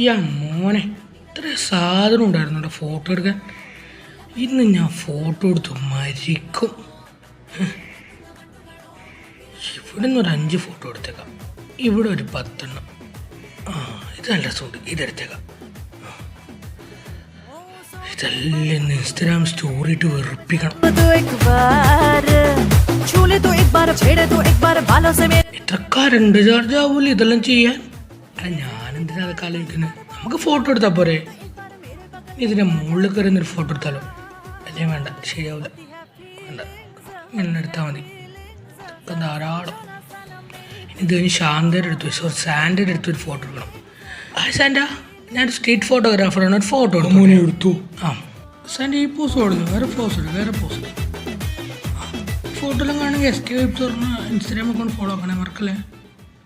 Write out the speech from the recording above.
ഈ മോനെ ഇത്ര സാധനം ഉണ്ടായിരുന്നു ഫോട്ടോ എടുക്കാൻ. ഇന്ന് ഞാൻ ഫോട്ടോ എടുത്തു മരിക്കും. ഇവിടെ നിന്ന് ഒരു 5 ഫോട്ടോ എടുത്തേക്കാം. ഇവിടെ ഒരു 10 എണ്ണം. ഇത് നല്ല രസമുണ്ട്, ഇതെടുത്തേക്കാം. ഇതെല്ലാം ഇൻസ്റ്റാഗ്രാം സ്റ്റോറി ഇട്ട് വെറുപ്പിക്കണം. എത്രക്കാരുണ്ട് ചാർജ് ആവൂല ഇതെല്ലാം ചെയ്യാൻ. ഞാനെന്തിനാ അതൊക്കെ ആലോചിക്കുന്നത്? നമുക്ക് ഫോട്ടോ എടുത്താൽ പോരെ. ഇതിൻ്റെ മുകളിൽ കയറുന്നൊരു ഫോട്ടോ എടുത്താലോ? അല്ലേ വേണ്ട, ശരിയാവില്ല, വേണ്ട, ഇങ്ങനെ എടുത്താൽ മതി. ഇതൊക്കെ ധാരാളം. ഇത് കഴിഞ്ഞ് ശാന്തയുടെ അടുത്ത് സാൻഡയുടെ അടുത്തൊരു ഫോട്ടോ എടുക്കണം. സാൻഡ, ഞാൻ സ്ട്രീറ്റ് ഫോട്ടോഗ്രാഫറാണ്, ഒരു ഫോട്ടോ എടുത്തു. സാൻഡ ഈ പോസ് കൊടുത്തു, വേറെ പോസ് ഫോട്ടോ എല്ലാം കാണുമെങ്കിൽ എസ്കേപ്പ് പറഞ്ഞ ഇൻസ്റ്റാഗ്രാം അക്കൗണ്ട് ഫോളോ ആക്കണേ, മറക്കല്ലേ.